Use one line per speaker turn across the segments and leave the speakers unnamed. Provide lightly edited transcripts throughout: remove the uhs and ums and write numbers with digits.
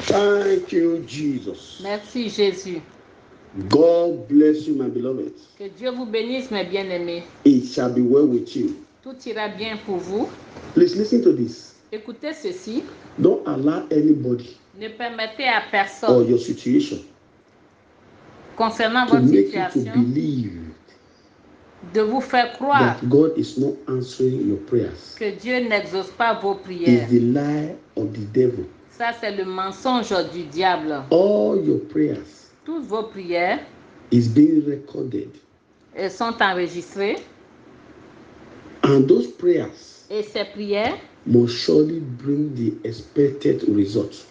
Thank you, Jesus.
Merci Jésus.
God bless you, my beloved.
Que Dieu vous bénisse, mes bien-aimés.
It shall be well with you.
Tout ira bien pour vous.
Please listen to this.
Écoutez ceci.
Don't allow anybody
Ne permettez à
or
personne,
your situation
concernant
to
votre
make you to
situation,
believe
de vous faire croire
that God is not answering your prayers.
que Dieu n'exauce pas vos
It's
prières.
the lie of the devil.
Ça, c'est le mensonge du diable.
All your prayers
Toutes vos prières
is being recorded,
elles sont enregistrées.
and those prayers
Et ces prières
must surely bring the expected result.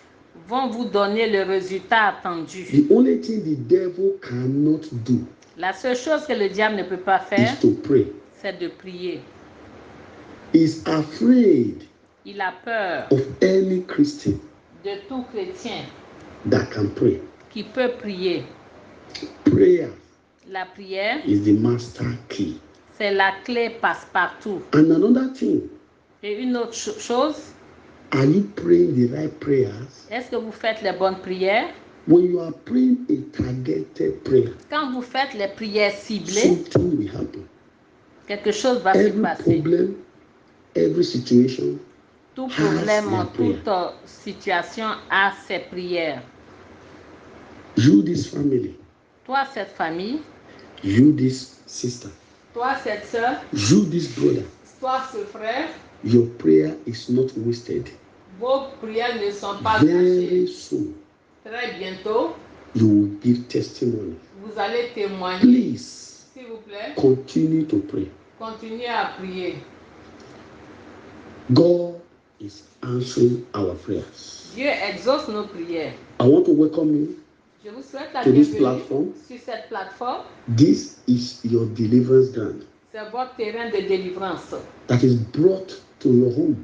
vont vous donner le résultat attendu.
The only thing the devil cannot do
La seule chose que le diable ne peut pas faire,
is to pray.
c'est de prier.
He's afraid
Il a peur
of any Christian
de tout chrétien
that can pray.
qui peut prier.
Prayer
La prière,
is the master key.
c'est la clé passe-partout.
And another thing,
Et une autre chose,
are you praying the right prayers?
est-ce que vous faites les bonnes prières?
When you are praying a targeted prayer,
Quand vous faites les prières ciblées,
something will happen.
quelque chose va se
Every
passer.
problem, every situation
Tout
has
problème,
their prayer.
toute situation a ses prières.
You, this family,
Toi, cette famille,
you, this sister,
toi, cette soeur,
you, this brother,
toi, ce frère,
your prayer is not wasted.
vos prières ne sont pas
Very
gâchées.
soon,
Très bientôt,
you will give testimony.
vous allez témoigner.
Please
S'il vous plaît,
continue to pray.
continuez à prier.
God is answering our prayers.
Dieu exauce nos prières.
I want to welcome you.
Je vous souhaite la
To this
bienvenue
platform.
sur cette plateforme.
This is your deliverance ground
C'est votre terrain de délivrance.
that is brought to your home,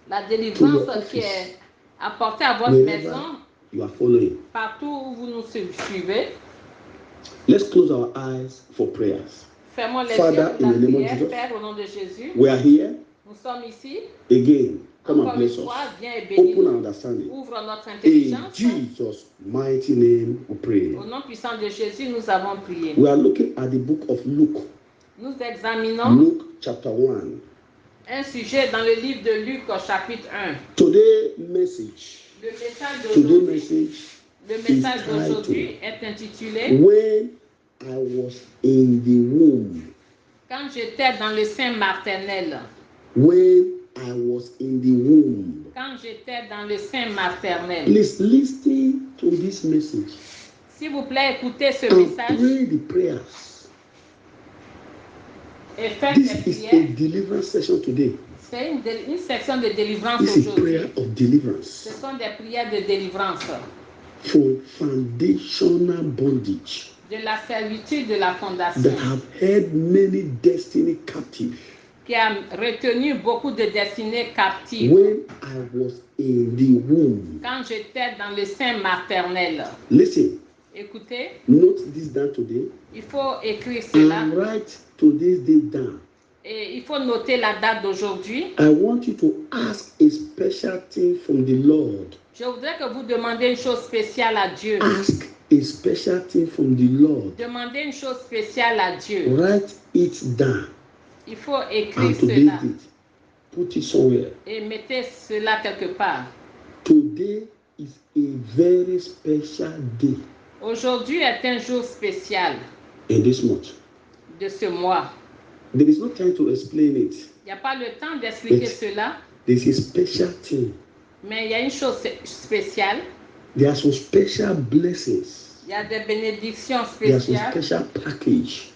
La
To
délivrance
your
qui
office.
est apportée à votre
wherever
maison,
you are following.
partout où vous nous suivez.
Let's close our eyes for prayers.
Fermons les
Father,
yeux pour
in
la
the name of
prière.
Jesus.
Père, au nom de Jésus,
We are here
nous sommes ici.
again. Come and
Encore
bless
une fois,
us.
viens et
Open
bénis-nous.
our understanding.
Ouvre notre
In
intelligence.
Jesus' mighty name we pray.
Au nom puissant de Jésus, nous avons prié.
We are looking at the book of Luke.
Nous examinons
Luke chapter 1.
un sujet dans le livre de Luc, au chapitre 1.
Today's message.
Le message
Today's
d'aujourd'hui,
message.
le message d'aujourd'hui est intitulé
When I was in the womb.
Quand j'étais dans le sein maternel.
When I was in the womb.
Quand j'étais dans le sein maternel.
Please listen to this message
S'il vous plaît, écoutez ce
and
message
pray the prayers.
et faites
This
les
is a
prières.
deliverance session today.
C'est une section de délivrance
This is
aujourd'hui.
prayer of
Ce
deliverance
sont des prières de délivrance
from foundational bondage
de la servitude de la fondation
that have held many destiny captive.
qui a retenu beaucoup de destinées captives.
When I was in the womb.
Quand j'étais dans le sein maternel.
Listen,
Écoutez,
note this down today
il faut écrire cela
and write today's date down.
et il faut noter la date d'aujourd'hui.
I want you to ask a special thing from the Lord.
Je voudrais que vous demandiez une chose spéciale à Dieu.
Ask a special thing from the Lord.
Demandez une chose spéciale à Dieu.
Write it down.
Il faut écrire
And today's
cela
date, put it somewhere.
et mettez cela quelque part.
Today is a very special day
Aujourd'hui est un jour spécial
in this month.
de ce mois.
There is no time to explain it.
Il n'y a pas le temps d'expliquer
Yes.
cela,
There's a special thing.
mais il y a une chose spéciale.
There are some special blessings.
Il y a des bénédictions
There are some
spéciales.
special package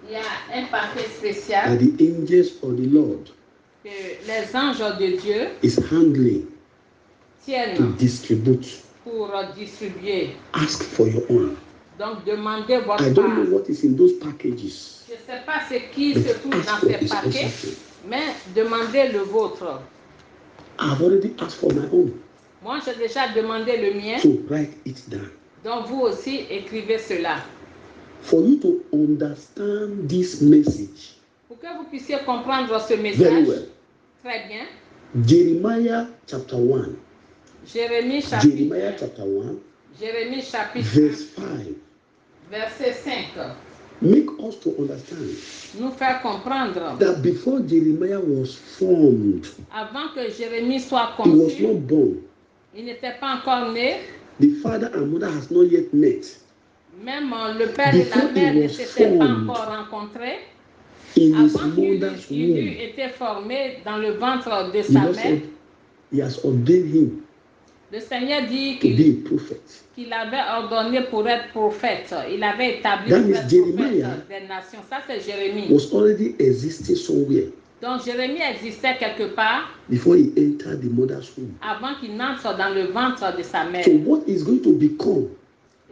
Il y a un paquet
that
spécial
the angels of the Lord
que les anges de Dieu
is handling to
tiennent
distribute.
pour distribuer.
Ask for your own.
Donc demandez
I
votre
don't
part.
know what is in those packages.
Je ne sais pas ce qui
But
se trouve
ask
dans
for
ces
a special
paquets,
thing.
mais demandez le vôtre.
I've already asked for my own.
Moi, j'ai déjà demandé le mien,
So write it down.
donc vous aussi écrivez cela.
For you to understand this message
Pour que vous puissiez comprendre ce
very
message
well,
très bien,
Jeremiah chapter 1,
Jérémie
Jeremiah
chapitre,
chapter 1,
Jérémie chapitre
verse 5.
1, verset 5.
Make us to understand
Nous faire comprendre,
that before Jeremiah was formed,
avant que Jérémie soit
he was
conçu,
not born.
il n'était pas encore né.
The father and mother has not yet met.
Même le père et la
Before he
mère ne
was
s'étaient pas
formed
encore rencontrés.
in his
Avant qu'il
mother's
eût
womb,
été formé dans le ventre de
he
sa
has
mère,
ordained him
le Seigneur dit
to be a prophet.
qu'il avait ordonné pour être prophète. Il avait établi
That
pour
means
être
Jeremiah
prophète des nations. Ça, c'est Jérémie.
was already existing somewhere
Donc, Jérémie existait quelque part
before he entered the mother's womb.
avant qu'il n'entre dans le ventre de sa mère.
So what is going to become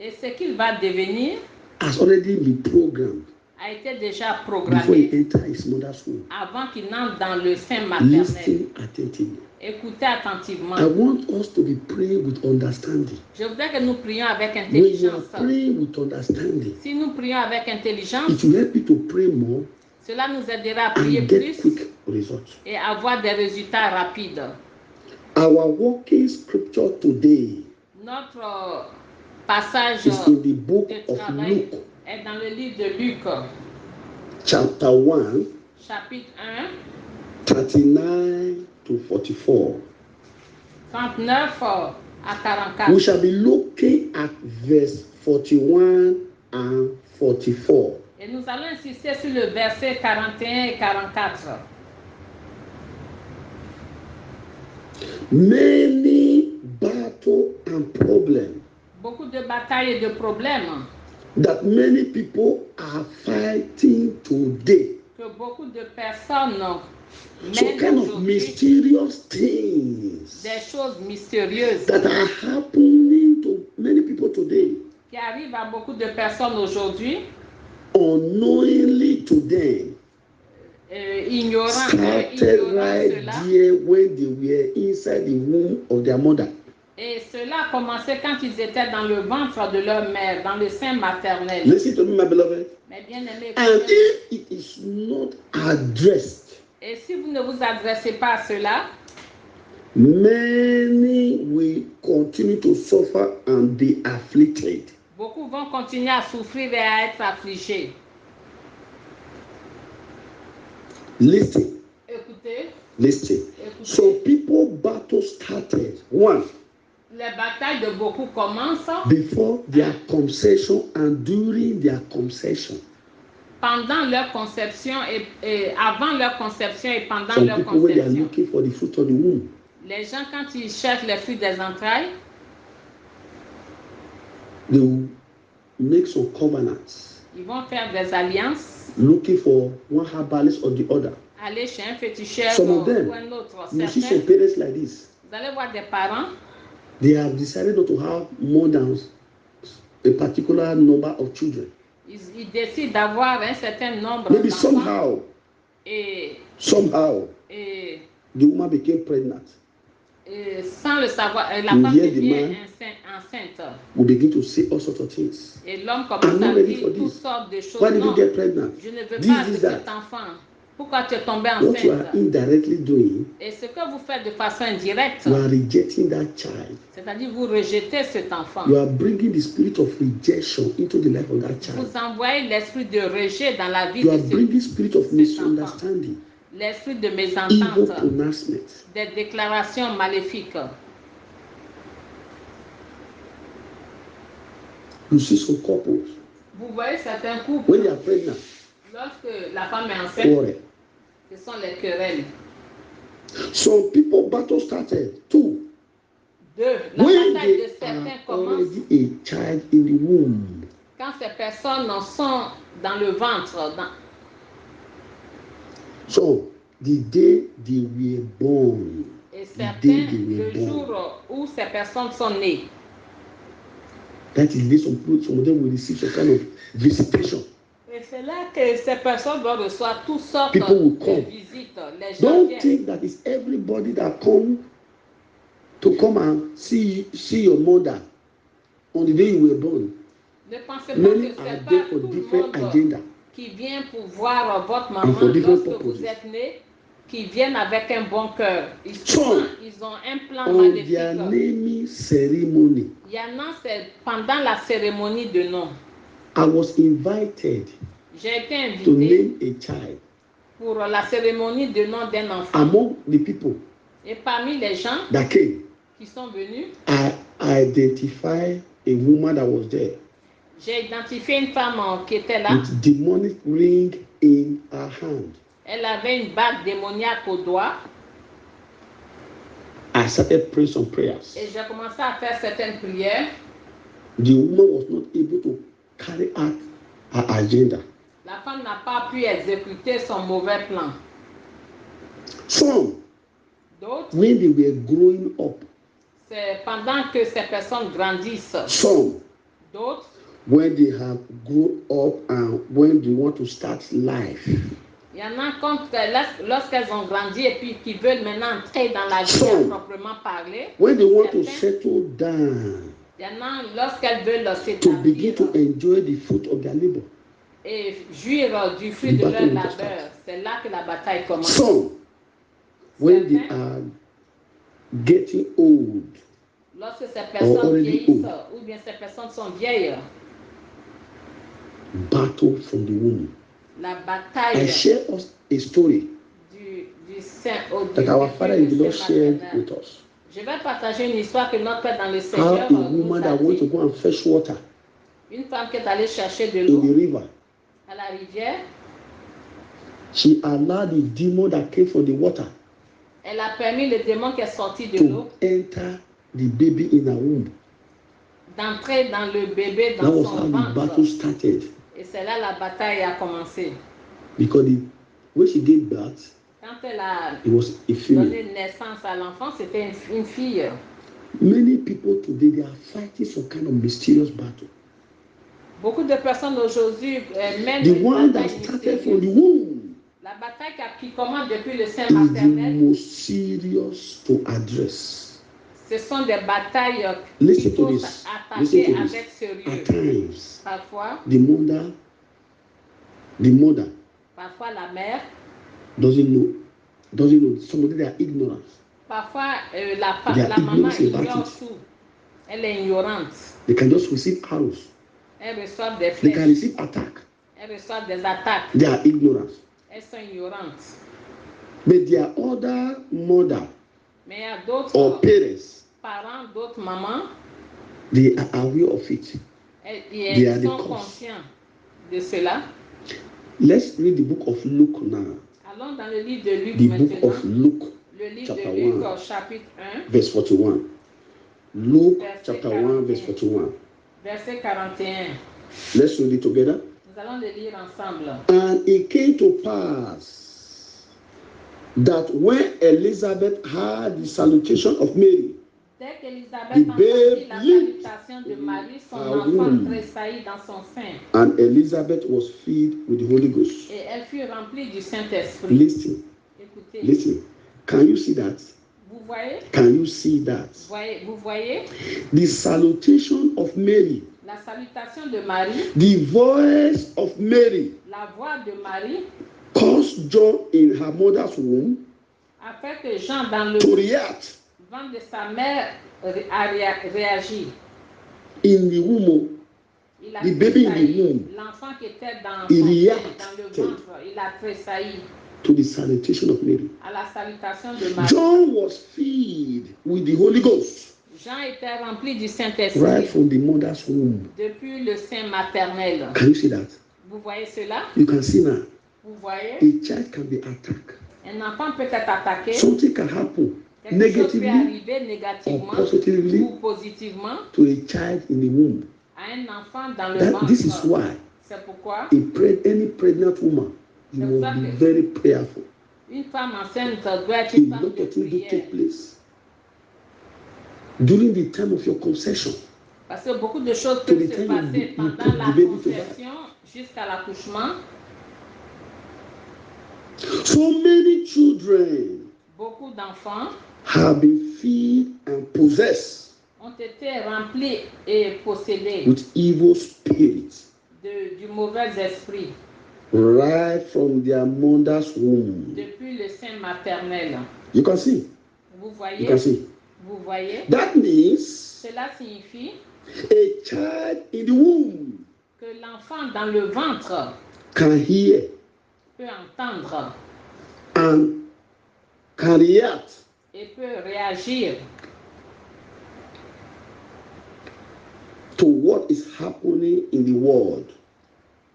Et ce qu'il va devenir
has already been programmed
a été déjà
before he
programmé
entered his mother's womb.
avant qu'il n'entre dans le sein maternel.
Listen attentively.
Écoutez attentivement.
I want us to be praying with understanding.
Je voudrais que nous prions avec
When you are
intelligence.
praying with understanding,
Si nous prions avec intelligence,
it will help you to pray more
cela nous aidera à prier
and get
plus
quick results.
et avoir des résultats rapides.
Our working scripture today
Notre passage
is in the book
de
of
travail
Luke,
est dans le livre de Luc,
chapter 1,
chapitre 1,
39 to 44.
39 à
We
44.
shall be looking at verse 41 and 44.
Et nous allons insister sur le verset 41 et 44.
Many battles and problems
Beaucoup de batailles et de problèmes
that many people are fighting today.
que beaucoup de personnes
So
mènent
kind of
aujourd'hui,
mysterious things
des choses mystérieuses
that are happening to many people today,
qui arrivent à beaucoup de personnes aujourd'hui,
unknowingly to them,
ignorant
started right
cela.
there when they were inside the womb of their mother.
Et cela a commencé quand ils étaient dans le ventre de leur mère, dans le sein maternel.
Listen to me, my beloved.
Mais bien aimé,
And if it is not addressed,
et si vous ne vous adressez pas à cela,
many will continue to suffer and be afflicted.
beaucoup vont continuer à souffrir et à être affligés.
Listen,
Écoutez,
listen.
écoutez.
So people battle started one
Les batailles de beaucoup commencent
before their conception and during their conception.
pendant leur conception et avant leur conception et pendant
Some
leur
people when they are
conception.
looking for the fruit of the womb,
Les gens, quand ils cherchent les fruits des entrailles,
they will make some covenants,
ils vont faire des alliances,
looking for one herbalist or the other.
aller chez un féticheur
Some
ou
of them,
un autre.
you see
Certains,
some parents like this.
vous allez voir des parents,
They have decided not to have more than a particular number of children.
ils décident d'avoir un certain nombre
Maybe
d'enfants
somehow,
et
the woman became pregnant.
Sans le savoir, la
You
femme
hear the
devient
man
enceinte.
We begin to say all sorts of things.
Et l'homme
I'm
commence
not
à
ready
dire
for
toutes
this.
sortes de choses.
Why did you
Non,
get pregnant?
je ne veux
This,
pas
this,
cet
that.
enfant. Pourquoi tu es tombé
What you are
enceinte?
indirectly doing,
Et ce que vous faites de façon indirecte,
you are rejecting that child.
c'est-à-dire vous rejetez cet enfant.
You are bringing the spirit of rejection into the life of that child.
Vous envoyez l'esprit de rejet dans la vie
You
de
are bringing spirit of
cet enfant.
misunderstanding,
L'esprit de
evil
mésentente,
pronouncement.
des déclarations maléfiques.
You see some couples
Vous voyez certains couples,
when they are pregnant,
lorsque la femme est enceinte,
quarrel.
ce sont les querelles.
Some people battle started too
Deux, la
when
bataille de
they
certains
are
commence
already a child in the womb.
quand ces personnes sont dans le ventre.
So the day they were born,
Et
the
certains,
day they were
le
born.
jour où ces personnes sont nées,
That is the some of them will receive some kind of visitation.
et c'est là que ces personnes vont recevoir toutes sortes
People will
de
come.
visites. Les gens
Don't
viennent.
think that it's everybody that come and see your mother on the day you were born.
Ne pensez pas
Many
que
are
c'est
there
pas
for
tout le
different
monde
agenda.
qui vient pour voir votre
And
maman
for different
lorsque
purposes.
vous êtes né, qui viennent avec un bon cœur. Ils ont un plan
on
magnifique.
their naming ceremony,
Il y en a, c'est pendant la cérémonie de nom.
I was invited
J'ai été
to
invité
name a child.
pour la cérémonie de nom d'un enfant.
Among the people
Et parmi les gens
that came,
qui sont venus,
I identified a woman that was there
j'ai identifié une femme qui était là.
with demonic ring in her hand.
Elle avait une bague démoniaque au doigt.
I started praying some prayers.
Et j'ai commencé à faire certaines prières.
The woman was not able to carry out her agenda.
La femme n'a pas pu exécuter son mauvais plan.
Some,
D'autres,
when they were growing up,
c'est pendant que ces personnes grandissent.
some,
D'autres,
when they have grown up and when they want to start life,
il y en a lorsqu'elles ont grandi et puis qui veulent maintenant entrer dans la vie
Some,
à proprement parler.
when they want to
Certains,
settle down,
il y en a lorsqu'elles veulent
to begin
s'établir
to enjoy the fruit of their labor.
et jouir du fruit de leur labeur. C'est là que la bataille commence.
Some, when they are getting old,
Lorsque ces personnes
already
vieillissent
old,
ou bien ces personnes sont vieilles,
battle from the womb.
la
I
bataille
share us a story
du sein au
that our Father in the Lord shared with us.
Je vais partager une histoire que notre Père dans le
How
Seigneur
a
nous
woman
a
that went to
dit.
go and fetch water
Une femme qui est allée chercher de
in
l'eau
the river,
à la rivière,
she allowed the demon that came from the water
elle a permis le démon qui est sorti de
to
l'eau
enter the baby in her womb.
d'entrer dans le bébé
That
dans
was
son
how the
ventre.
battle started.
Et c'est là la bataille a commencé.
Because when she gave birth,
Quand elle a
it was a female.
donné naissance à l'enfant, c'était une fille.
Many people today, they are fighting some kind of mysterious battle.
Beaucoup de personnes aujourd'hui mènent
The
une
one that
bataille
started from the
mystérieuse.
womb
La bataille qui commence depuis le sein
is the
maternel,
most serious to address.
ce sont des batailles
Listen
qu'il
to
faut
this.
attaquer
Listen to
avec
this.
sérieux.
At times,
Parfois,
the mother
parfois la mère,
doesn't know. Somebody they are ignorant.
parfois
They
la
are
maman
ignorant about
ignore
it.
tout. Elle est ignorante.
They can just receive arrows.
Elle reçoit des
They can
flèches.
receive attack.
Elle reçoit des attaques.
They are ignorant.
Elles sont ignorantes.
But there are other mother
Mais il y a d'autres
or parents.
parents, d'autres mamans,
They are aware of it. They are
ils
the
sont
cause.
conscients de cela.
Let's read the book of Luke now.
Allons dans le livre de Luc
The book
maintenant.
of Luke,
Le livre
chapter
de Luc,
1,
chapitre 1,
verse 41. Luke
Verset
chapter 1,
41.
verse 41.
verset 41.
Let's read it together.
Nous allons le lire ensemble.
And it came to pass that when Elizabeth heard the salutation of Mary,
Dès qu'Élisabeth
the
entendit
babe
la
leaped
salutation de Marie, son
her
enfant
womb.
tressaillit dans son sein.
And Elizabeth was filled with the Holy Ghost.
Et elle fut remplie du Saint-Esprit.
Listen,
Écoutez,
listen. Can you see that?
vous voyez,
Can you see that?
vous voyez
The salutation of Mary,
la salutation de Marie,
the voice of Mary
la voix de Marie,
caused John in her mother's womb
a fait que Jean dans le
to react
ventre de sa mère a réagi.
in the womb.
Il a
The baby in the
tressailli.
womb.
L'enfant qui était dans
Il
son sein,
reacted.
dans le ventre, il a tressailli
To the salutation of Mary.
à la salutation de Marie.
John was filled with the Holy Ghost
Jean était rempli du Saint-Esprit
right from the mother's womb.
depuis le sein maternel.
Can you see that?
Vous voyez cela?
You can see now.
Vous voyez?
A child can be attacked.
Un enfant peut être attaqué.
Something can happen
Quelque chose peut
negatively
arriver
or
négativement
positively
ou positivement
to a child in the womb.
à un enfant dans le ventre.
This is why
C'est pourquoi
any pregnant woman, you must be very prayerful.
une femme enceinte doit être
A
une femme
lot
de
of things do
prière.
take place during the time of your conception.
Parce que beaucoup de choses peuvent se passer pendant la conception jusqu'à l'accouchement.
So many children
Beaucoup d'enfants
have been filled and possessed
ont été remplis et possédés
with evil spirits.
du mauvais esprit.
right from their mother's womb.
Depuis le sein maternel.
You can see.
Vous
You
voyez?
can see.
Vous voyez?
That means
Cela signifie
a child in the womb
que l'enfant dans le ventre
can hear
peut entendre
and can react
et peut réagir
to what is happening in the world.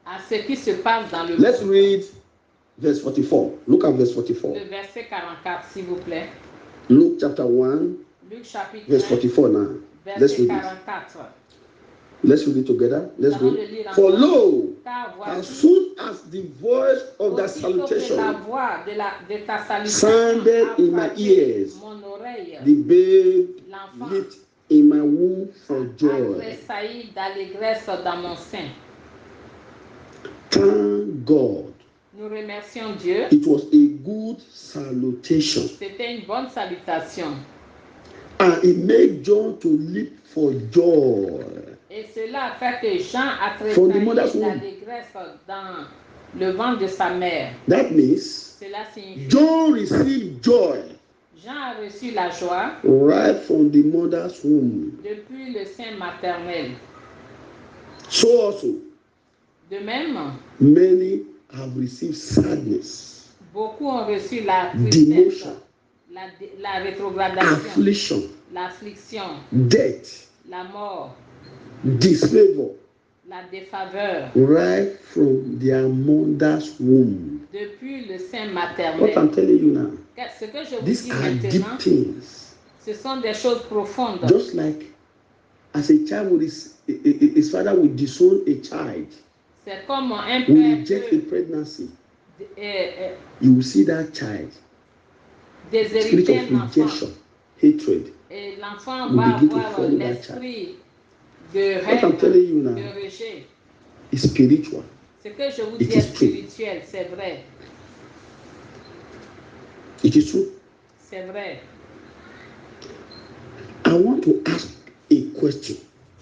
à ce qui se passe dans le
Let's
monde.
read verse 44. Look at verse 44.
Le verset 44, s'il vous plaît.
Luke chapter 1,
Luc chapitre
verse
1,
44 now. Let's
verset
read it.
44.
Let's read it together. Let's
Nous allons
go.
le lire
For
ensemble.
lo,
Car
as
voici,
soon as the voice of that
aussitôt que la
salutation
voix de ta salutation
sounded
a
in my
frappé
ears,
mon oreille,
the babe
l'enfant
leaped in my womb for
a
joy.
tressailli d'allégresse dans mon sein.
Thank God.
Nous remercions Dieu.
It was a good salutation.
C'était une bonne salutation.
And it made John to leap for joy.
Et cela a fait que Jean a
From the mother's
tressailli
womb.
d'allégresse dans le ventre de sa mère.
That means
Cela signifie
John received joy
Jean a reçu la joie
right from the mother's womb.
depuis le sein maternel.
So also,
De même,
many have received sadness,
beaucoup ont reçu la tristesse,
demotion,
la rétrogradation,
affliction,
l'affliction,
death,
la mort,
disfavor,
la défaveur
right from their mother's womb.
depuis le sein
What
maternel.
I'm telling you now,
Ce que je vous
these
dis
are deep
maintenant,
things.
ce sont des choses profondes.
Just like as a child with his father will disown a child,
C'est comme un
will
père
reject a
peut
pregnancy,
euh,
you will see that child, spirit
déshériter
of
un enfant.
rejection, hatred.
Et l'enfant
will
va
begin to
avoir
follow that
l'esprit de
What I'm telling you
haine,
now
de rejet.
is spiritual.
Ce que je vous
It
dis est
is true.
spirituel, c'est vrai.
It is true.
C'est vrai.
I want to ask a question.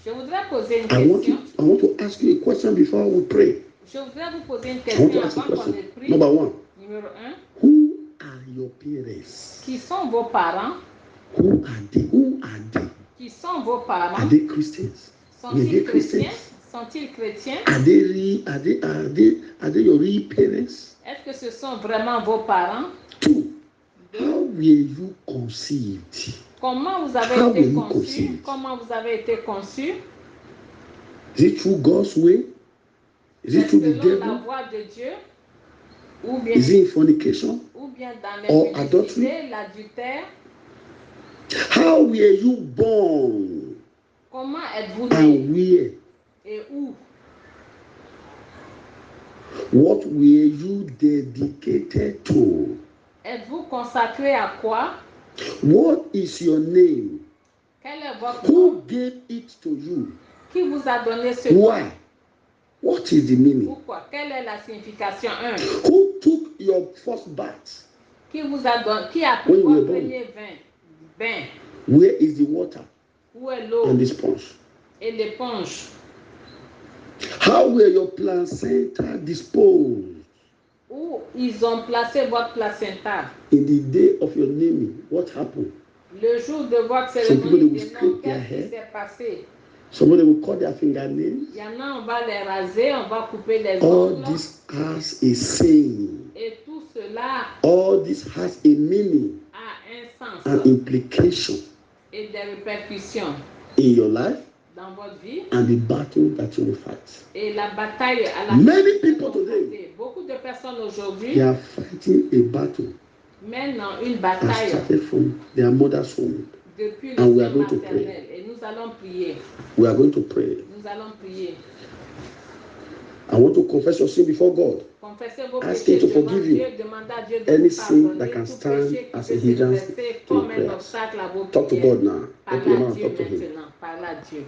Je voudrais poser une
I
question.
want to ask you a question before we pray.
Je voudrais vous poser une
I want
question
to ask a
avant qu'on
question.
ait pris.
Number one,
Numéro 1.
who are your parents?
Qui sont vos parents?
Who are they? Who are they?
Qui sont vos
Are
parents?
they Christians? Were
Sont-ils
they
chrétiens?
Christians?
Sont-ils chrétiens?
Are they your real parents?
Est-ce que ce sont vraiment vos parents?
Two, how were you conceived?
Comment vous avez
How
été
were you
conçu?
conceived?
Comment vous avez été conçu?
Is it through God's way? Is it
Est-ce
through the
selon la
devil?
voie de Dieu? Ou bien,
Is it in fornication?
ou bien dans
or
l'impudicité, l'adultère?
How were you born?
Comment êtes-vous
And
né?
where?
Et où?
What were you dedicated to?
Êtes-vous consacré à quoi?
What is your name?
Quel est votre
Who
nom?
gave it to you?
Qui vous a donné ce nom?
Why? What is the meaning?
Pourquoi? Quelle est la signification? 1.
Who took your first bath?
Qui vous a donné? Qui a pris
When you were
votre
born.
premier bain?
Where is the water
Où est l'eau
and the sponge?
et l'éponge?
How were your placenta disposed?
Où ils ont placé votre placenta?
In the day of your naming, what happened?
Le jour de votre
Some people,
cérémonie
they will
de nom,
scrape their
qu'est-ce qui
hair.
s'est passé?
Somebody will cut their fingernails.
Il y en a, on va les raser, on va couper les
All
ongles.
this has a saying.
Et tout cela
All this has a meaning
a un sens
and implication
et des répercussions
in your life
dans votre vie
and the battle that you will fight.
et la bataille à la
Many people today,
Beaucoup de personnes aujourd'hui
they are fighting a battle
mènent une
that
bataille
started from their mother's womb.
depuis le
And we are
sein
going to
maternel. Et nous allons prier.
We are going to pray.
Nous allons prier.
I want to confess your sin before God.
Confessez vos
Ask
péchés
him to
devant
forgive
Dieu.
you.
Demandez à Dieu de
Any
vous
sin
pardonner.
that can
Tout
stand
péché qui
as
peut
a
se
hindrance
dresser
to
comme un
prayers.
obstacle à vos
Talk to
prières.
God now. Open
Parlez
your
à
mouth,
Dieu
talk to him.
maintenant. Parlez à Dieu.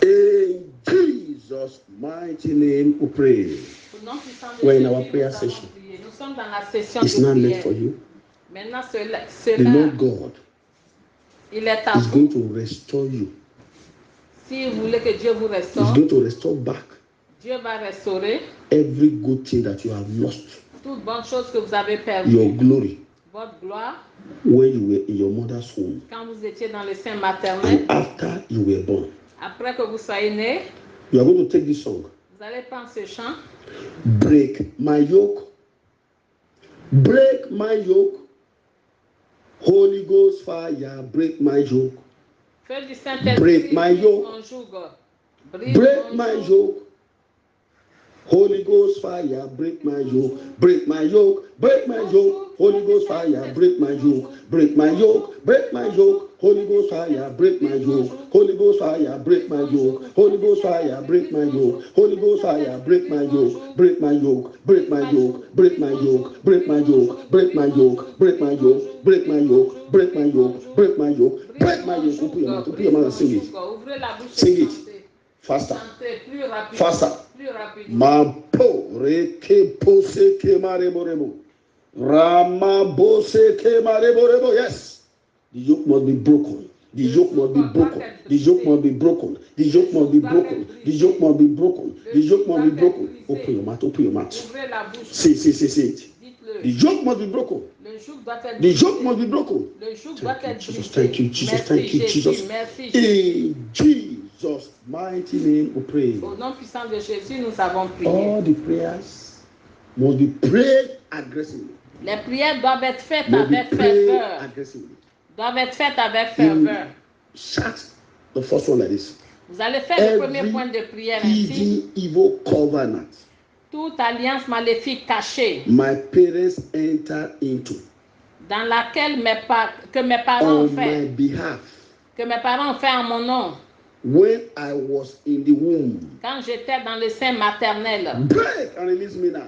In Jesus' mighty name we pray.
Au nom puissant de
We're in
Jésus,
our prayer
nous allons
session.
prier. Nous sommes dans la session
It's
de
not late
prière.
for you.
Maintenant, cela,
The Lord God
il est à
is
vous.
going to restore you.
Si vous voulez que Dieu vous
He's
restaure,
going to restore back
Dieu va restaurer
every good thing that you have lost.
toute bonne chose que vous avez
Your
perdue.
glory
Votre gloire,
when you were in your mother's womb
quand vous étiez dans le sein
and
maternel,
after you were born.
après que vous soyez né,
You are going to take this song.
vous allez prendre ce chant.
Break my yoke. Break my yoke. Holy Ghost fire, break my yoke.
Feu du Saint-Esprit,
Break my
brise
yoke.
mon joug. Brise
Break
mon
my
joug.
yoke. Holy Ghost fire, break my yoke. Break my yoke. Break my yoke. Holy Ghost fire, break my yoke. Break my yoke. Break my yoke. Holy Ghost fire, break my yoke. Holy Ghost fire, break my yoke. Holy Ghost fire, break my yoke. Holy Ghost fire, break my yoke. Break my yoke. Break my yoke. Break my yoke. Break my yoke. Break my yoke. Break my yoke. Break my yoke. Break my yoke. Break my yoke. Break my yoke. Open your mouth. Open your mouth and sing it.
Ouvrez la bouche
Sing
et
it.
chantez.
Faster.
Chantez plus rapidement.
Faster.
Plus rapidement.
Ma po reke pose ke marebo rebo. Rama bose ke marebo rebo. Yes. The yoke must be broken. The yoke must be broken. The yoke must be broken. The yoke must be broken. The yoke must be broken. The yoke must be broken. Open your mouth. Open your mouth.
Ouvrez la bouche.
Say it.
Dites-le.
The yoke must be broken.
Le joug doit être
The
brisé.
yoke must be broken.
Le joug doit
Thank you,
être
Jesus.
brisé.
Thank you, Jesus.
Merci,
Thank you,
Jésus.
Jesus.
Merci, Jésus.
In Jesus' mighty name we pray.
Au nom puissant de Jésus, nous avons prié.
All the prayers must be prayed aggressively.
Les prières doivent être faites
Must be
avec
prayed
ferveur.
aggressively.
Doivent être faites avec ferveur.
Shout the first one like this.
Vous allez faire le premier point de prière ainsi.
Hidden evil covenant
Toute alliance maléfique cachée
my parents enter into
dans laquelle que mes parents
on
ont fait,
my behalf
que mes parents ont fait en mon nom,
when I was in the womb.
quand j'étais dans le sein maternel.
Break and release me now.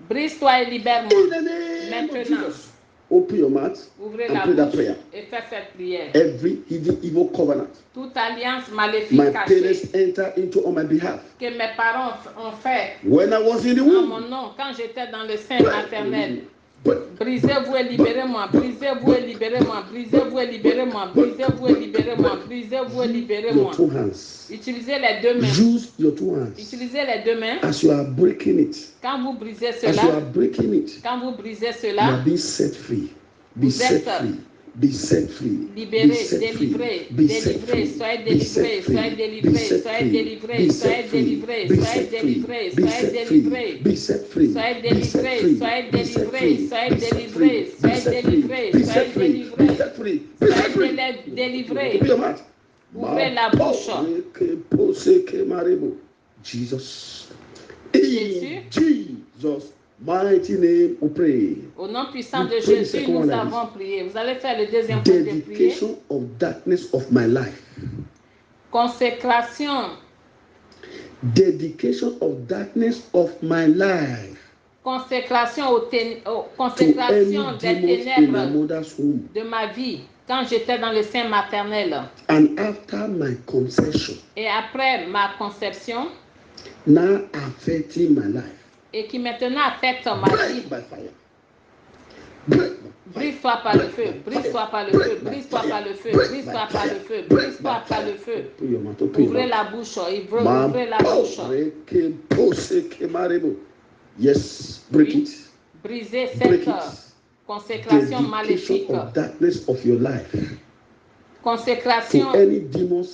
Brise-toi et
In
libère-moi.
the name of
Maintenant.
Jesus. Open your mouth
Ouvrez
and
la
pray that
bouche
prayer.
et faites cette prière.
Every hidden evil covenant
Toute alliance maléfique
my
cachée
parents enter into on my behalf
que mes parents ont fait
when I was in the
en
womb.
mon nom, quand j'étais dans le sein
Break and
maternel.
release me. Break.
Brisez-vous et libérez-moi, brisez-vous et libérez-moi, brisez-vous et libérez-moi, brisez-vous et libérez-moi, brisez-vous et libérez-moi.
Your two hands.
Utilisez les deux mains.
Use your two hands.
Utilisez les deux mains.
As you are breaking it,
Quand vous brisez
as you are
cela,
breaking it,
quand vous brisez
you
cela,
are being set free. Be
Vous
set
êtes
free. Be set free.
libérés,
Be set free.
délivrés,
Be set
délivrés,
free.
soyez
Be set
délivrés,
free.
soyez
Be
délivrés,
set
soyez
free.
délivrés,
Be
soyez
set free.
délivrés,
Be
soyez
set free.
délivrés,
Be
soyez
set free.
délivrés.
Be set free.
Soyez
Be set
délivrés,
free.
soyez
Be set
délivrés,
free.
soyez
Be set
délivrés,
free.
soyez
Be set free.
délivrés,
Be
soyez
set free. Be
délivrés.
set free. Be set free.
Soyez délivrés.
Open your mouth.
Ouvrez la bouche.
Jesus.
Jésus.
In Jesus' mighty name we pray.
Au nom puissant
Nous
de
prions
Jésus,
second
nous
like
avons prié. Vous allez faire le deuxième point de prière.
Dedication of darkness of my life.
Consécration.
Dedication of darkness of my life.
Consécration,
To
consécration
any
des
demons in my
ténèbres
mother's womb.
de ma vie quand j'étais dans le sein maternel.
And after my conception,
Et après ma conception,
now affecting my life.
et qui maintenant affecte ma vie.
Break by fire. Break by fire.
Brise-toi par le feu, brise-toi par le feu, brise-toi par le feu, brise-toi par le feu, brise-toi par le feu.
Open your mouth, open your
Ouvrez
mouth.
la bouche, ouvrez la bouche.
Yes, break
Oui.
it.
Brisez
Break
cette
it.
consécration
Dedication
maléfique.
of darkness of your life.
Consécration
To any demons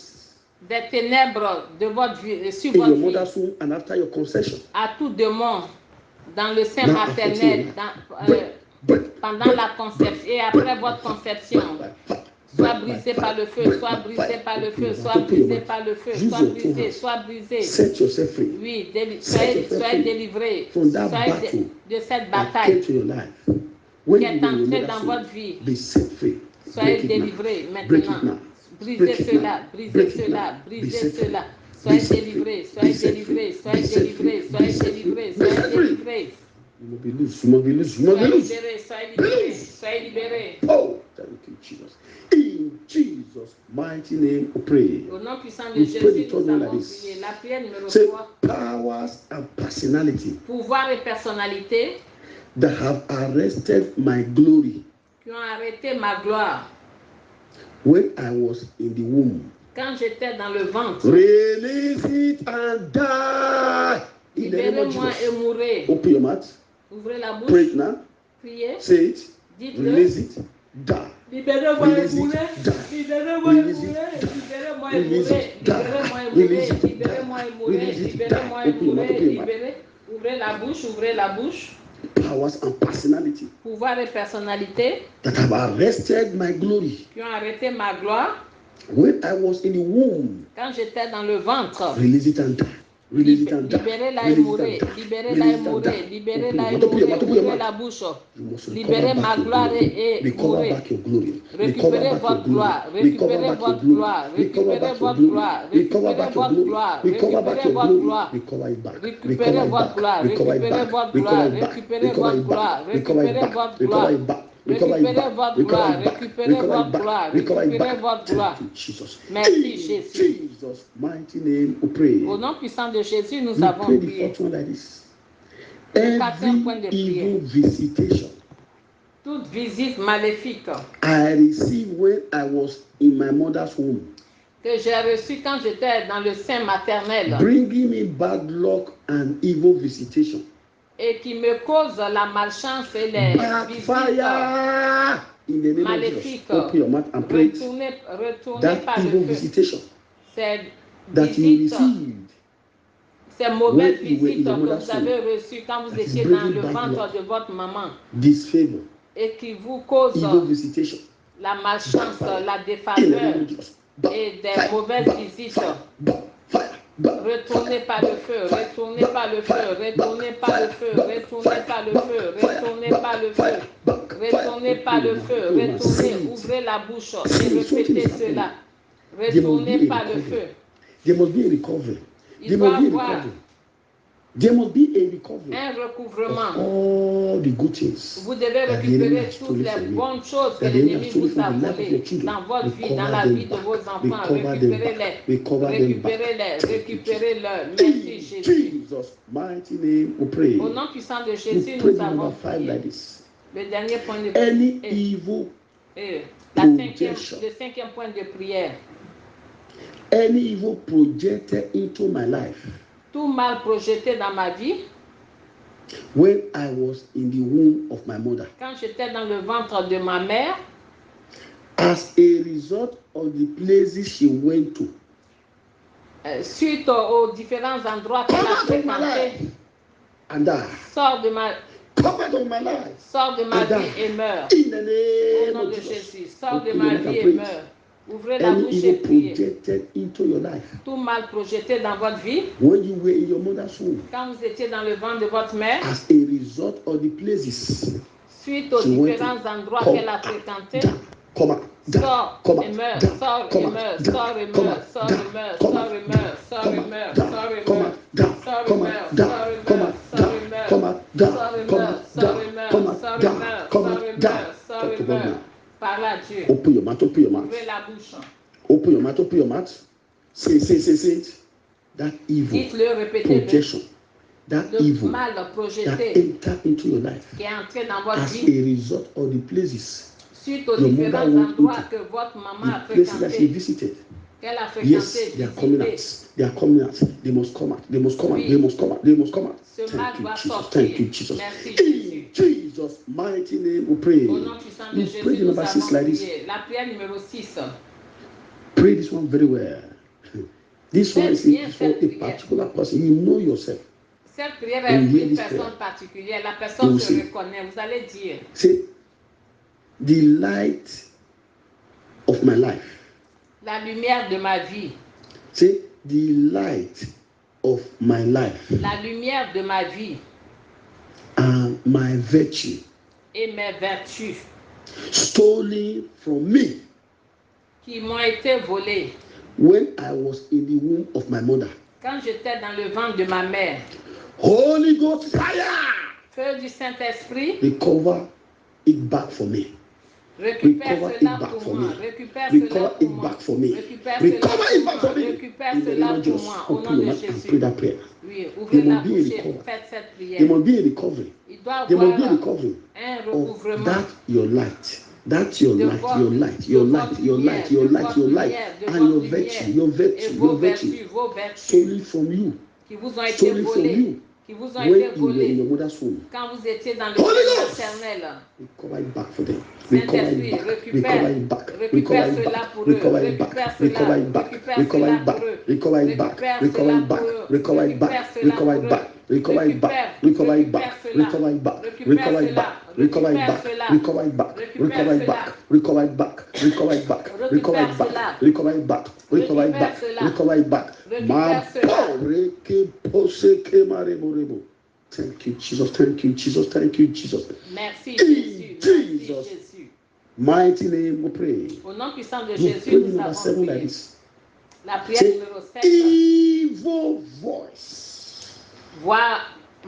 des ténèbres de votre vie, sur
in your
votre vie,
mother's womb and after your conception.
à tout démon dans le sein
Now
maternel, pendant la conception et après votre conception. Soit brisé par le feu, soit brisé par le feu, soit brisé par le feu, soit brisé.
Set yourself free.
Oui, soyez délivrés
From that
soyez
battle
de cette
that
bataille
came to your life. When
qui
you
est
were in your
entrée
mother's
dans
womb,
votre vie.
be set free.
Soyez
Break it now.
délivrés
Break it
maintenant.
now. Break
Brisez
it
cela,
now.
brisez
Break it
cela,
now. Be
brisez
set free.
cela.
Be
Soyez
set
délivrés,
free.
soyez
Be set
délivrés,
free.
soyez
Be set
délivrés,
free.
soyez
Be set
délivrés,
free. Be
soyez
set free.
délivrés.
You must be loose. You must be loose. You must be
Soyez
loose.
libérés, soyez libérés, soyez libérés.
Oh, thank you, Jesus. In Jesus' mighty name, we pray.
Au nom puissant de
We
Jésus,
pray the third
nous
one
avons
like this.
prié. La prière numéro
Say
3.
powers and personality
Pouvoir et personnalité
that have arrested my glory
qui ont arrêté ma gloire
when I was in the womb
Quand j'étais dans le ventre,
Release it and die. In the name of
libérez-moi et
Jesus.
mourrez.
Open your mouth.
Ouvrez la bouche,
Pray it now.
priez,
Say it.
dites-le.
Release it. Die.
Libérez-moi et
Release it.
mourrez.
Die.
Libérez-moi et
Release it.
mourrez.
Die.
Libérez-moi et
Release
mourrez.
it. Die.
Libérez-moi et
Release
mourrez.
it. Die.
Libérez-moi et mourrez.
Release it.
Libérez-moi
Die.
et
Open your mouth.
mourrez.
Open your mouth.
Libérez. Ouvrez la bouche, ouvrez la bouche.
Powers and personality
Pouvoir et personnalité
that have arrested my glory
qui ont arrêté ma gloire
when I was in the womb.
quand j'étais dans le ventre.
Release it and die. Release it and die.
Libérez-la et
Release it
mourrez.
and die.
Libérez-la et
Release it and
mourrez.
die.
Libérez-la et
Open your
mourrez.
mouth. Open your
Ouvrez
mouth.
la bouche.
You must
Libérez
recover
ma
back your
gloire
glory.
et
Recover
mourrez.
back your glory.
Récupérez
Recover back your
votre
glory.
gloire.
Recover
Récupérez
back your
votre
glory.
gloire.
Recover
Récupérez
back your
votre
glory.
gloire.
Recover
Récupérez
back your
votre
glory.
gloire.
Recover back
Récupérez
your
votre
glory.
gloire.
Recover it back.
Récupérez
Recover it
votre
back.
gloire.
Recover it
Récupérez
back.
votre
Recover
gloire.
it back.
Récupérez
Recover
votre
it
gloire.
back. Recover it
Récupérez
back.
votre
Recover
gloire.
it back. Recover it
Récupérez
back.
votre
Recover
gloire.
it back.
Récupérez
Recover it
votre
back.
gloire.
Recover it
Récupérez
back.
votre gloire.
Thank you, Jesus.
Merci,
In
Jésus.
Jesus' mighty name, we pray.
Au nom puissant de Jésus, nous
We
avons
pray the
prié.
fourth one like this.
Le quatrième point
Every
de prière.
evil visitation
Toute visite maléfique
I received when I was in my mother's womb,
que j'ai reçue quand j'étais dans le sein maternel
bringing me bad luck and evil visitation.
et qui me cause la malchance et les visites
Backfire in the name of Jesus.
maléfiques,
Open your mouth and pray.
retournez
That
par
evil
le feu.
visitation
Ces
that you
visites,
received
ces mauvaises
when you were in
visites
the
que
mother's
vous avez reçues quand vous
that is
étiez dans
bringing
le
bad
ventre
luck,
de votre maman
disfavor,
et qui vous cause
evil visitation.
la malchance, la
In the name
défaveur
of Jesus.
et des mauvaises visites. Retournez par le feu, retournez par le feu, retournez par le feu, retournez par le feu, retournez par le feu, retournez par le feu, retournez, ouvrez la bouche et répétez cela. Retournez par le feu.
There must be a recovery.
Il
There
doit
must be a
avoir
recovery. There must be a recovery
un
of
recouvrement.
all the good things.
Vous devez récupérer toutes les bonnes choses que l'ennemi vous a volées dans votre vie, dans la vie de vos enfants. Récupérez-les, récupérez-les, récupérez-les. Merci Jésus.
Jesus' mighty name we pray.
Au nom puissant de
We
Jésus,
pray
nous avons
number 5
prié.
like this.
Le dernier point de
Any
prière.
evil,
Le cinquième point de prière.
any evil projected into my life
Tout mal projeté dans ma vie,
when I was in the womb of my mother,
quand j'étais dans le ventre de ma mère,
as a result of the places she went to,
suite aux différents endroits qu'elle a
come out of my life
fréquentés,
and die.
sort de ma,
Come out of my life
sort de ma
and
vie
die.
et meurt.
In the
Au
name
nom
of
de
Jesus.
Jésus, sort de
Open
ma
your mouth
vie
and
et
pray.
meurt. Ouvrez la
Any
bouche et
evil
priez.
projected into your life
Tout mal projeté dans votre vie,
when you were in your mother's womb,
quand vous étiez dans le ventre de votre mère,
as a result of the places
suite aux
she went
différents
to,
endroits
come
qu'elle a
out,
fréquentés,
die, come out, die,
sort
come
et
out,
meurt,
die,
sort
come
et
out,
meurt,
die,
sort et
come
meurt,
out,
sort
die,
et meurt,
come
sort
out,
et meurt, sort
come
et
out,
meurt,
die,
sort et
come
meurt,
out, die,
sort et
come
meurt,
out, die,
sort et
come
meurt,
out,
sort
die,
et meurt,
come out, die,
sort et
come
meurt,
out,
sort
die,
et meurt,
come out,
sort et
die,
meurt,
come
sort
out,
et
die.
meurt, sort
Talk
et
to God
meurt.
now.
Parle à Dieu.
Open your mouth, open your mouth.
Ouvrez la bouche.
Open your mouth, open your mouth. Say it. That evil
Dites-le, répétez-le.
projection, that
Le
evil
mal
that
projeté
entered into your life
qui est entré dans votre
as
vie
a result of the places,
suite aux
your
différents
mother went
endroits
into,
que votre maman a
the places that she
fréquentés,
visited.
qu'elle a
Yes,
fréquenté,
they are coming
visité.
out. They are coming out. They must come out. They must come out.
Oui.
They must come out. They must come out.
Ce mal
Thank you,
doit
Jesus.
sortir.
Thank you, Jesus.
Merci,
In
Jésus.
Jesus' mighty name, we pray.
Au nom puissant de
You
Jésus,
pray the
nous
number 6
avons
like this.
prié. La prière numéro 6.
Pray this one very well. This one is for a particular person. You know yourself.
Cette prière est pour une personne particulière. La personne se reconnaît. Vous allez dire.
Say, the light of my life.
La lumière de ma vie.
Say, the light of my life.
La lumière de ma vie.
And my virtue.
Et mes vertus.
Stolen from me.
Qui m'ont été volées.
When I was in the womb of my mother.
Quand j'étais dans le ventre de ma mère.
Holy Ghost fire.
Feu du Saint-Esprit.
Recover it back for me.
Récupère
Recover
cela
it back
pour
for
moi.
me.
Récupère cela
Recover
pour
it
moi.
back for me.
Récupère
Recover
cela
it back
pour
for
moi.
me.
Récupère
In the
cela
name of
pour
Jesus.
moi. Au
Open
nom
your
de
mouth and
Jésus.
pray that prayer.
Oui, ouvrez
There
la
must be a
bouche et
recovery.
faites cette
There
prière.
must be a recovery.
Il doit
There
avoir
must be a recovery
un
of
recouvrement
that your light That's your
de
light,
votre-
your light,
de
your
votre
light, your
lumière,
light, your
de
light,
votre
your light,
lumière, de
and
votre
your
lumière,
virtue, your
et
virtue,
vos
your virtue,
vertus, vos vertus
stolen from you,
qui vous ont été
stolen from
volées,
you
qui vous ont
when
été
you were in
volées
your mother's womb.
quand vous étiez dans le
Holy
sein
Ghost!
maternel.
Recover it back for them. Recover
Saint-Esprit,
it back.
récupère,
Recover it back.
récupère
Recover it
cela
back.
pour eux,
Recover it
récupère
back.
cela,
Recover it back.
récupère
Recover
cela
it back.
pour eux,
Recover it back.
récupère
Recover
cela
it
pour
back.
eux,
Recover it
récupère
back.
cela
Recover
pour
it back.
eux,
Recover it back.
récupère,
Recover it
récupère
back.
cela,
Recover it back.
récupère
Recover it
cela,
back. Recover it
récupère
back.
cela,
Recover it back.
récupère
Recover it
cela,
back. Recover it back. Recover it back. Recover
récupère
it back.
cela,
Recover it back. Recover it
récupère
back.
cela,
Recover it back. Ma
récupère cela.
power ke pose ke marebo rebo. Thank you, Jesus. Thank you, Jesus. Thank you, Jesus.
Merci Jésus, merci
Jesus.
Jésus.
Mighty name we pray.
Au nom puissant de
We
Jésus,
pray
nous
number
avons
7 like
prié.
this.
La prière
Say,
numéro 7,
evil voice
voix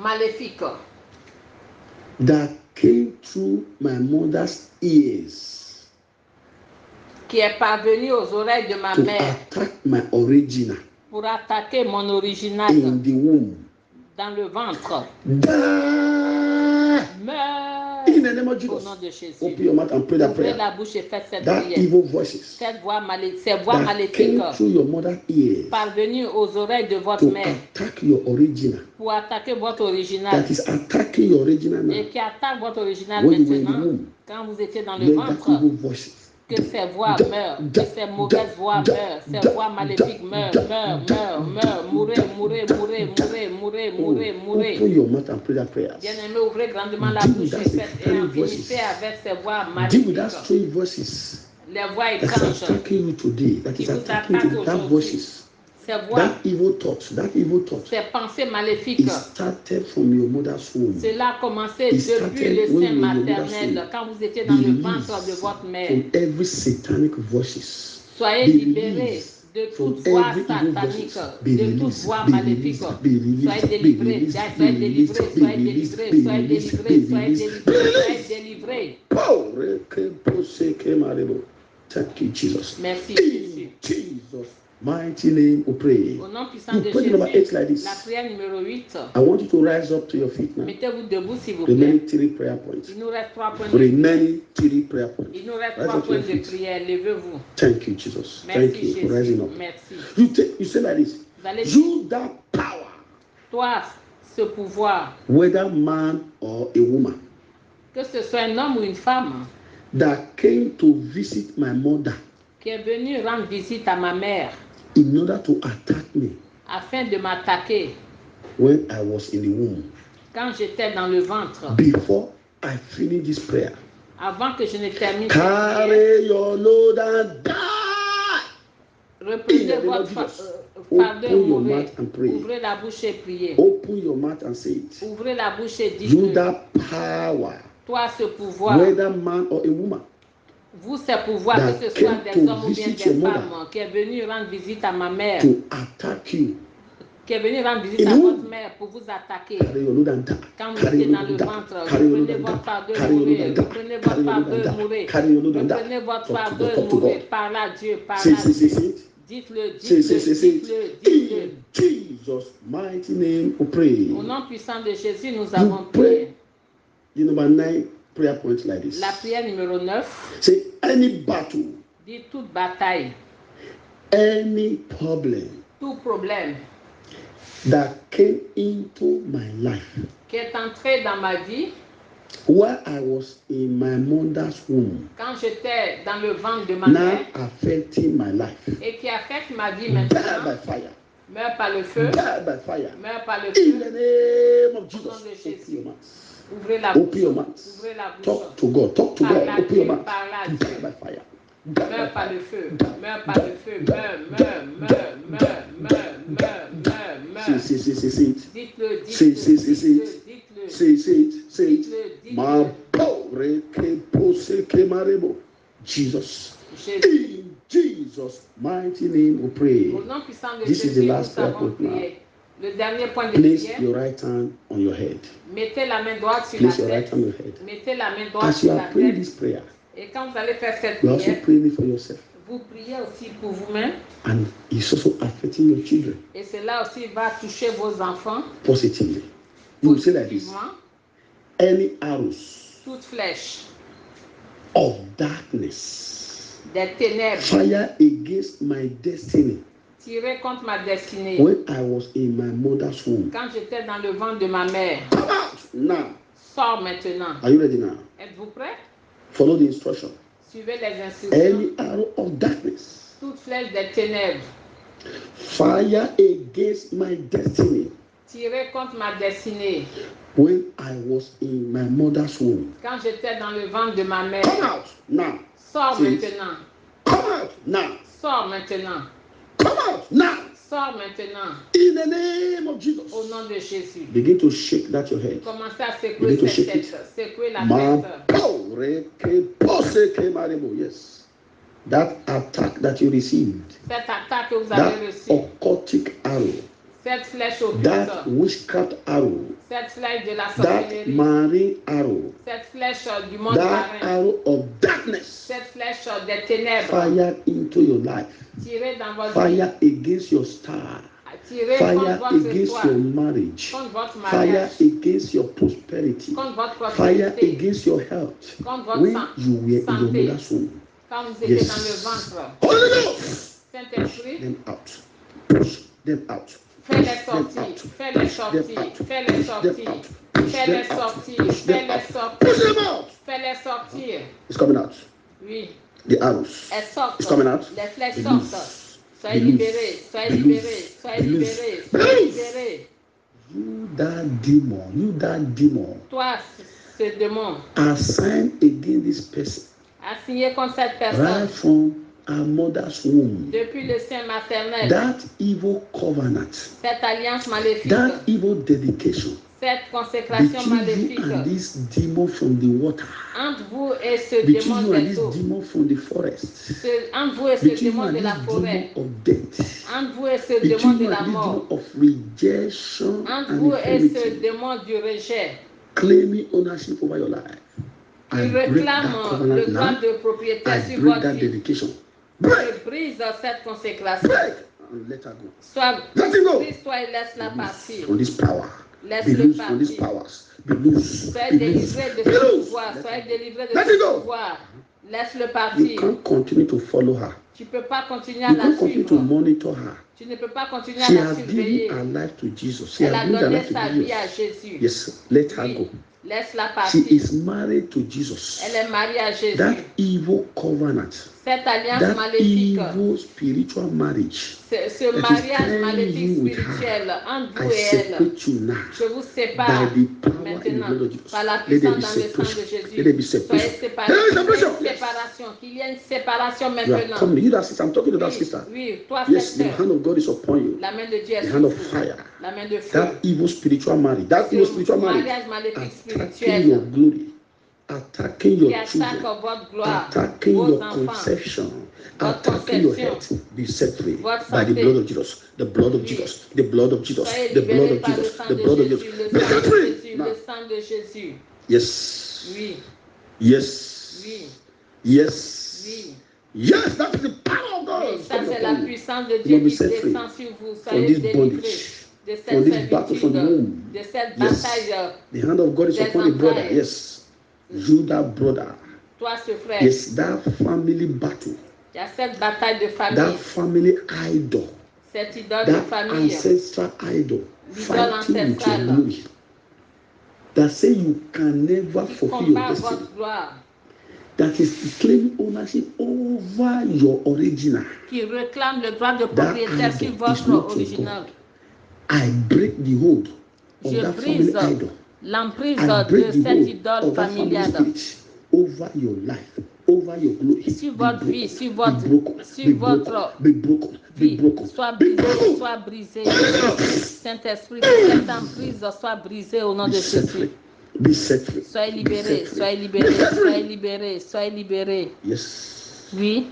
maléfique
that came through my mother's ears
qui est parvenue aux oreilles de ma
to
mère
attack my original
pour attaquer mon original
in the womb.
dans le ventre.
Die
Meurs
in the name of
au
Jesus.
nom de Jésus.
Open your mouth and pray that
Ouvrez
prayer.
la bouche et faites cette
That
prière.
evil voices
Cette voix ces voix
that
maléfiques
came through your mother's ears
parvenues aux oreilles de votre
to
mère
attack your original,
pour attaquer votre original
that is attacking your original now.
et qui attaque votre original
When you were in the
maintenant
womb,
quand vous étiez dans le
let that
ventre.
evil voices
Que ces voix meurent, que ces mauvaises voix meurent, ces voix maléfiques meurent, mourez,
Open your mouth and pray that prayer.
Bien-aimé, ouvrez grandement la
Deal
bouche
with
et
that
faites et
satanic
en
voices.
finissez avec ces voix
Deal with that
maléfiques.
strange voices
Les voix
that's
étranges
attacking you today, that is
qui vous
attacking
attaquent
you, that
aujourd'hui.
voices,
Ces voix,
that evil thoughts,
ces pensées maléfiques,
it started from your mother's womb.
cela a commencé
It
depuis
started
le
when
sein
you were in your
maternel,
mother's womb.
quand vous étiez dans
Be
le ventre de
released
votre mère.
from every satanic voices.
Soyez
Be
libérés
released
de
from
toute voix
every evil
satanique,
voices. Be
de toute
released,
voix
be
maléfique.
released, be released,
Soyez
be
délivrés,
released,
soyez
be
délivrés,
released,
soyez
be
délivrés,
released,
soyez
be
délivrés,
released,
soyez
be
délivrés,
released.
soyez délivrés.
Power, thank you, Jesus.
Merci
In
Jésus.
Jesus' mighty name we pray.
Au nom puissant
You
de
pray number 8
Jésus,
like this.
la prière numéro 8.
I want you to rise up to your feet now.
Mettez-vous debout s'il vous plaît.
Remaining 3 prayer points.
Il nous reste 3 points de prière.
Remaining 3 prayer points.
Il nous reste
Rise
3
up to
points
your
de
feet.
prière. Levez-vous.
Thank you, Jesus.
Merci
Thank you for
Jésus.
rising up.
Merci.
You say like this.
Vous allez
Use that power,
toi, ce pouvoir,
whether man or a woman,
que ce soit un homme ou une femme,
that came to visit my mother
qui est venu rendre visite à ma mère
in order to attack me
afin de m'attaquer
when I was in the womb.
quand j'étais dans le ventre,
Before I finish this prayer,
avant que je ne termine cette prière,
carry your load and die.
reprenez votre fardeau et
Open your
mourez.
mouth and pray.
Ouvrez la bouche et priez.
Open your mouth and say it.
Ouvrez la bouche et
Use
dites-le.
that power,
Toi, ce pouvoir,
whether man or a woman,
vous, ce pouvoir,
that
que ce soit
came
des
to
hommes ou bien
visit
des
your mother,
femmes, qui est venu rendre visite à ma mère,
to attack you.
qui est venu rendre visite
In
à
who?
votre mère pour vous attaquer.
Carry your load and die.
Quand vous
Carry
étiez
your
dans
load
le
and die.
ventre,
Carry your load
reprenez
and
votre
die.
fardeau et
Carry your load
mourez.
and die.
Reprenez
Carry
votre
your load
fardeau
and
et
die.
mourez.
Carry your load and die.
Reprenez votre
Talk to
fardeau
God,
et
talk to
mourez.
God.
Parle à Dieu, parle
Say,
à
say, say,
Dieu.
say.
Dites-le,
Say,
dites-le,
say, say, say.
dites-le, dites-le.
In Jesus' mighty name we pray.
Au nom puissant de Jésus, nous
You
avons
pray
prié.
the number 9 prayer point like this.
La prière numéro 9
Say, any battle,
dit toute bataille,
any problem
tout problème
that came into my life
qui est entré dans ma vie
while I was in my mother's womb,
quand j'étais dans le ventre de ma
now
mère
affecting my life,
et qui affecte ma vie
die
maintenant,
by fire,
meurt par le feu,
die by fire.
meurt par le
In
feu.
the name of
Au nom
Jesus,
de
open
Jésus.
your mouth.
Ouvrez la
Open your
bouche.
mouth.
Ouvrez la bouche.
Talk to God. Talk to God.
Parle à
Open your
Dieu,
mouth.
parle à
Die
Dieu.
by fire. Die by
Meurs par le
fire.
feu, meurs par le feu, meurs.
Say it.
Dites-le,
Say,
dites-le,
say, say,
dites-le,
say it.
dites-le.
Say it.
Dites-le, dites-le.
Ma pobre que pose que marebo. Jesus.
Jésus.
In Jesus' mighty name we pray.
Au nom puissant de
This is
Jésus,
the
nous
last prayer
avons
point now.
prié. Le dernier point de
Place
prière,
your right hand on your head.
mettez la main droite sur la
Place your right
tête.
hand on your head.
Mettez la main droite
As you
sur la
are praying
tête.
this prayer,
Et quand vous allez faire cette
you are also
prière,
praying it for yourself.
vous priez aussi pour vous-même.
And it's also affecting your children
Et cela aussi va toucher vos enfants
positively. You will say like this.
positivement.
Any arrows
Toute flèche
of darkness.
des ténèbres.
Fire against my destiny.
Tirer contre ma destinée.
When I was in my mother's womb.
Quand j'étais dans le ventre de ma mère.
Come out now.
Sors maintenant.
Are you ready now?
Êtes-vous prêts?
Follow the instruction.
Suivez les instructions.
Any arrow of darkness.
Toute flèche des ténèbres.
Fire against my destiny.
Tirer contre ma destinée.
When I was in my mother's womb.
Quand j'étais dans le ventre de ma mère.
Come out now.
Sors maintenant.
Come out now.
Sors maintenant.
Come out now.
Sors maintenant.
In the name of Jesus.
Au nom de Jésus.
Begin to shake that your head.
Commencez à secouer
Begin to
cette
shake
tête.
it.
Secouer la tête.
Yes. That attack that you received.
Cette attaque que vous
That
avez reçue.
occultic arrow.
Cette flèche occulte.
That witchcraft arrow.
Cette flèche de la
That
sorcellerie.
marine arrow.
Cette flèche du monde
That
marin.
arrow of darkness.
Cette flèche des ténèbres.
Fire into your life.
Tirez dans votre vie.
Fire against your star.
Tirez
Fire
contre votre
against
espoir.
your marriage.
Contre votre
Fire
mariage.
against your prosperity.
Contre votre
Fire
prospérité.
against your health.
Contre votre
When you were in your
santé.
mother's womb.
Quand vous étiez
Yes.
dans le ventre.
Holy Ghost.
Saint-Esprit.
Them out. Push them out.
Fais-les
Push them
sortir.
out.
Fais-les
Push them
sortir.
out.
Fais-les
Push them
sortir.
out. Push
Fais-les
them out.
sortir.
Push them
Fais-les
out.
sortir.
Push them out.
Fais-les sortir.
It's coming out.
Oui.
The arrows.
Elles sortent.
It's coming out.
Les flèches
Be
sortent.
loose.
Soyez
Be loose.
libérés. Soyez
Be
libérés.
loose.
Soyez
Be loose.
libérés.
Be
Soyez
loose.
libérés.
You that demon. You that demon.
Toi, ce démon,
Assign against this person.
assigné contre cette
Right
personne
from our mother's womb.
depuis le sein maternel,
That evil covenant.
cette alliance maléfique,
That evil dedication.
cette consécration
Between you
maléfique
and this demon from the water.
entre vous et ce
Between
démon
you and
des
this
eaux,
demon from the forest.
entre vous et ce
Between you
démon
and
de la
this
forêt,
demon of death.
entre vous et ce
Between
démon de
you
la
and this
mort,
demon of rejection
entre
and
vous et ce
infirmity.
démon du rejet,
Claiming ownership over your life. I
qui
break
réclame
that
le
covenant
droit
now.
de propriété
I
sur
break
votre
that
vie.
dedication. Break.
Je brise cette consécration.
Break. And let her go.
Soit
Let it go.
brise-toi et laisse-la partir.
From this power. Be
Laisse-le
loose from these
partir.
powers. Be loose.
Soyez
Be loose.
délivré de
Be
ce
loose.
pouvoir. Soyez délivré de
Let
ce
it go.
pouvoir. Laisse-le
You
partir.
can't continue to follow her.
Tu ne peux pas continuer à
You
la
can't continue to
suivre.
monitor her.
Tu ne peux pas continuer à
She
la
has given
surveiller.
her life to Jesus. She
Elle
has
a
given her
donné
life to
sa vie à
Jesus.
Jésus.
Yes, let her
Oui.
go.
Laisse-la
She
partir.
is married to Jesus.
Elle est mariée à Jésus.
That evil covenant,
Cette alliance
that
maléfique,
evil spiritual marriage,
ce mariage maléfique spirituel entre
I
vous et elle,
separate you now.
je vous
By
sépare
the power in the
maintenant
blood of Jesus.
par la
Let there
puissance
be
dans le sang
separation.
de Jésus.
Let there be
Soyez
separation.
séparés.
There is
Qu'il y ait
separation.
une séparation. Qu'il y ait une séparation
You are
maintenant.
coming. You that sister, I'm talking to that
Oui,
sister.
oui, toi,
Yes,
cette
the
sœur,
hand of God is upon you.
la main de Dieu est
The
sur
hand of
vous.
fire.
La main de feu.
That evil spiritual marriage. That evil
Ce
spiritual marriage.
mariage maléfique
Attacking your
spirituel
glory. Attacking
qui
your
attaque
children.
votre gloire,
Attacking
vos
your
enfants,
conception,
votre
attacking your
conception,
health, be set free
votre
by the
santé.
blood of Jesus, the blood of
Oui.
Jesus, the blood of Jesus,
Soyez
the blood
libérés
of
par le
Jesus,
sang
the
de
blood of
Jésus,
Jesus.
le
Be
sang
set
de
free
Jésus,
now.
le sang de Jésus.
Yes,
Oui,
yes,
oui,
yes,
oui.
yes. That's the power of God.
Oui,
that's
ça
coming
c'est la
upon you.
puissance de
You
Dieu
will be
qui
set free
descend sur vous.
from
Soyez
this
délivrés
bondage,
de
from
cette
this battle from the
servitude,
womb.
de cette
Yes.
bataille.
The hand of God is
Des
upon the brother.
entrailles.
Yes, you that brother.
Toi, ce frère,
Yes, that family battle,
il y a cette bataille de
that
famille,
family idol.
cette idole de
That
famille,
ancestral idol
l'idole
fighting with your
ancestrale
glory, that say you can never
qui
fulfill your
combat
destiny,
votre gloire,
that is claiming ownership over your original.
qui réclame le droit de
That
propriété sur
idol is
votre
not your
original.
God. I break the hold of
Je
that family
brise
idol.
l'emprise
I
de
break the
cette
hold
idole
of that family
familiale
spirit over your life, over your glory.
sur
Be
votre
broken,
vie, sur
be
votre,
broken,
sur
be
votre
broken, be broken, be
vie.
broken,
Soit
be
brisé,
broken.
soit brisé. Saint-Esprit, cette emprise soit brisée au nom
Be
de
set
Jésus.
free. Be set free.
Soyez
Be
libérés,
set free.
soyez
Be
libérés,
set free.
soyez libérés, soyez libérés.
Yes.
Oui,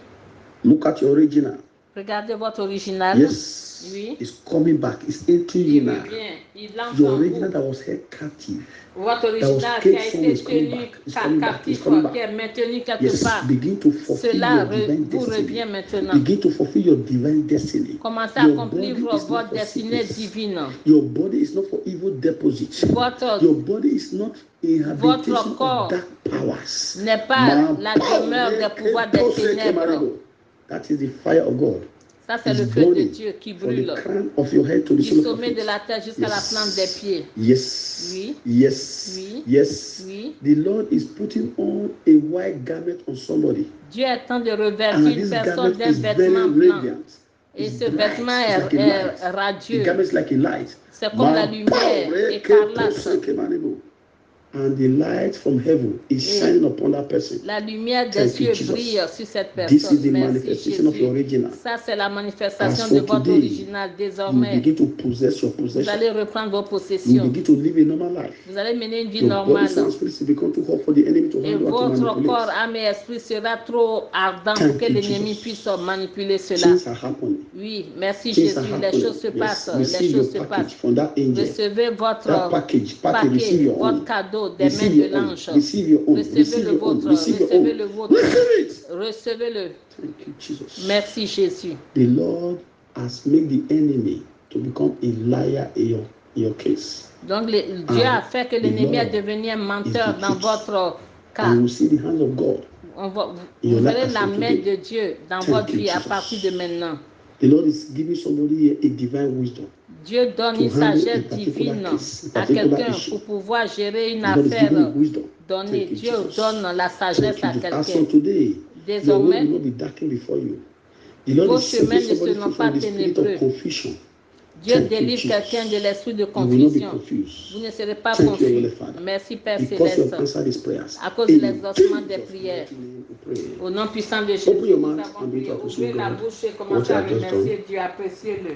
Look at your original.
Regardez votre original.
Yes.
Oui.
It's coming back. It's entering you
Il
now.
revient. Il entre
Your
en
original
vous.
that was held captive.
Votre
That was
original qui
kept
a
somewhere
été
is coming
tenu
back. It's coming back. It's
captif,
coming
qui est
back.
maintenu quelque
Yes.
part,
Begin to fulfill
cela
your divine
vous
destiny.
revient maintenant.
Begin to fulfill your divine destiny.
Commencez à
Your
accomplir
body is not
votre
for
destinée
sickness.
divine.
Your body is not for evil deposit. Your body is not a habitation of dark powers.
N'est pas la demeure des pouvoirs des ténèbres.
That is the fire of God.
Ça, c'est le
It's
feu de
burning
Dieu qui
from the
brûle
crown of your head to the
du
sole of your
sommet de
feet.
la tête jusqu'à la plante des pieds.
Yes.
Oui.
Yes.
Oui.
Yes.
Oui.
The Lord is putting on a white garment on somebody.
Dieu est en train de
And
revêtir une
this
personne
garment
d'un
is very
vêtement blanc.
radiant.
Et
It's
ce
bright.
vêtement
It's like a
est
light. The
radieux.
garment is like a light.
C'est comme la lumière écarlate.
And the light from heaven is shining upon that person.
La lumière des
Thank you,
cieux brille
Jesus.
sur cette
This is
personne.
the
Merci
manifestation of your
Jésus.
original.
Ça, c'est la manifestation
As
de
for
votre
today,
original.
You
Désormais,
begin to possess your
vous
possession.
allez reprendre vos
You
possessions.
begin to live a normal life.
Vous allez mener une vie
Your body,
normale.
soul, and spirit will become too hot for the enemy to
Et
handle and to
votre
manipulate.
corps, âme et esprit sera trop ardent
Thank
pour que
you,
l'ennemi
Jesus.
puisse manipuler cela.
Things are happening.
Oui, merci
Things
Jésus.
are
Les
happening.
choses se passent.
Yes.
Les
Receive your
choses se
package
passent.
from that angel.
Recevez votre
That package, receive your
votre
own.
cadeau des mains
Receive
de
your own.
l'ange.
Receive your own.
Recevez
Receive
le
your own.
vôtre.
Receive your
Recevez
own.
le vôtre.
Receive it.
Recevez-le.
Thank you, Jesus.
Merci Jésus.
The Lord has made the enemy to become a liar in your case.
Donc Dieu a fait que l'ennemi est devenu un menteur dans votre cas.
And you see the hands of God.
Vous verrez la main de Dieu dans votre vie à partir de maintenant.
The Lord is giving somebody a divine wisdom.
Dieu donne une sagesse divine à quelqu'un pour pouvoir gérer une affaire donnée. Dieu donne la sagesse à quelqu'un. Désormais, vos chemins ne seront pas ténébreux. Dieu délivre quelqu'un de l'esprit de confusion. Vous ne serez pas confus. Merci Père Céleste. À cause de l'exaucement des prières. Au nom puissant de Jésus, nous avons prié. Ouvrez la bouche et commencez à remercier Dieu. Appréciez-le.